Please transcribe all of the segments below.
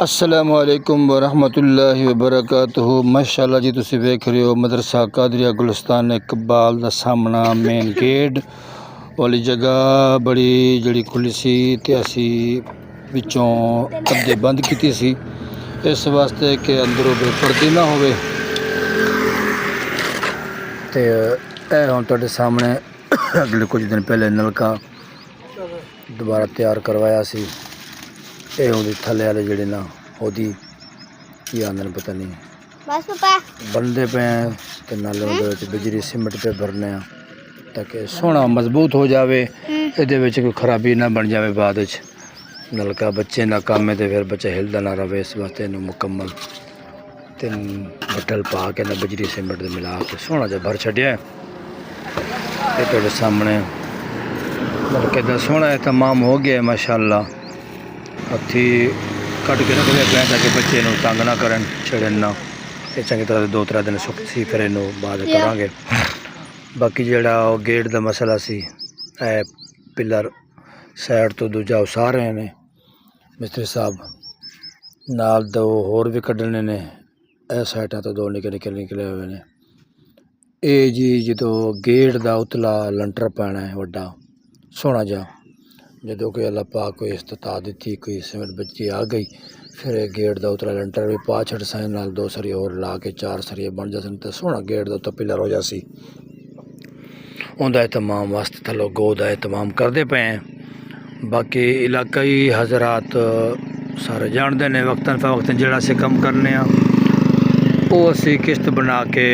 अस्सलामुअलैकुम वरहमतुल्लाहि वबरकातुहू। माशाअल्लाह जी, तुसी वेख रहे हो मदरसा कादरिया गुलिस्तान इकबाल दा सामना मेन गेट वाली जगह बड़ी जड़ी खुली सी ते असी विचों अद्धे बंद की सी इस वास्ते कि अंदरों बेपर्दी ना होवे। ते हुण तुहाडे सामने अगले कुछ दिन पहले नलका दोबारा तैयार करवाया सी। ये होंदी थले वाले जड़े ना होदी की आंदन पता नहीं बस पापा बनते पे ते नाले उहदे बिजली सीमेंट पे भरने ताकि सोहना मजबूत हो जावे, इहदे विच कोई खराबी ना बन जावे। बाद विच नलका बच्चे ना काम है तो फिर बच्चा हिलदा ना रहे। इस वास्ते इन्हूं मुकम्मल तीन बट्टल पा के ना बिजली सीमेंट मिला के सोहना जिहा भर छड्डिया। ये तुहाडे सामने नलके दा सोहना एहतमाम हो गया है माशाअल्लाह। हथी कट के रखते पे ताकि बच्चे इन्हूं तंग ना करन छड़न ना। ये चंगी तरह 2-3 दिन सुख सी फिर इन्हूं बाद करांगे। बाकी जिहड़ा गेट दा मसला सी ए पिलर साइड तो दूजा उसार रहे ने मिस्त्री साहब नाल दो होर भी कड्ढने ने। ए साइडां तो 2 निकले हुए ने। ये जी जो गेट दा उतला लंटर पैना है वड्डा सोहना जा, जो कोई अल्लाह पाक कोई इस्तिता दी कोई सीमेंट बच्ची आ गई फिर गेट का उतला लंटर भी पा छड़ सन नाल 2 सरिए और ला के 4 सरिए बन जासन तो सोहना गेट का उत्ते पिलर हो जासी। उनका एहतमाम वास्ते थलो गो का एहतमाम करते पे हैं। बाकी इलाकाई हजरात सारे जानते हैं वक्तन फवक्तन जड़ा असी कम करने वो असी किश्त बना के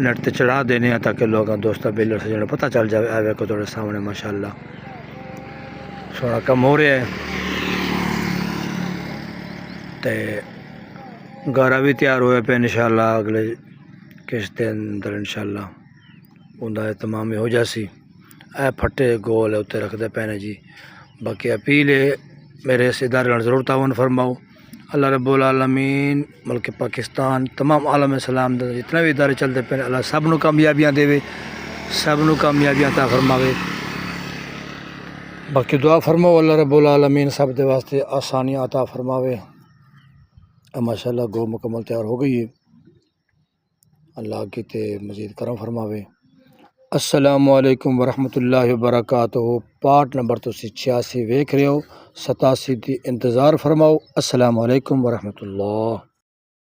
नेट ते चढ़ा देने ताकि लोगों दोस्तों बेलर सजन पता चल जाए। आवे को थोड़े सामने माशाअल्लाह सोहना कम हो रहा है। तो गारा भी तैयार होया पे इंशाअल्लाह अगले किश्त के अंदर इंशाअल्लाह उनका एहतमाम हो जासी। ए फट्टे गोल उत्ते रखते पे ने जी। बाकी अपील है मेरे इस इदारे जरूर तावन फरमाओ। अल्लाह रब्बुल आलमीन मुल्क पाकिस्तान तमाम आलम इस्लाम जितने भी इदारे चलते पे अल्लाह सब नूं कामयाबियाँ देवे, सब नूं कामयाबियाँ अता फरमावे। बाकी दुआ फरमाओ अल्लाह रब्बुल आलमीन सब दे वास्ते आसानियाँ अता फरमावे। माशाअल्लाह गो मुकम्मल तैयार हो गई है। अल्लाह आगे ते मजीद करम फरमावे। अस्सलामुअलैकुम वरहमतुल्लाहि वबरकातुहू। पार्ट नंबर तुसी 86 वेख रहे हो। 87 दी इंतज़ार फरमाओ। अस्सलामुअलैकुम वरहमतुल्लाह।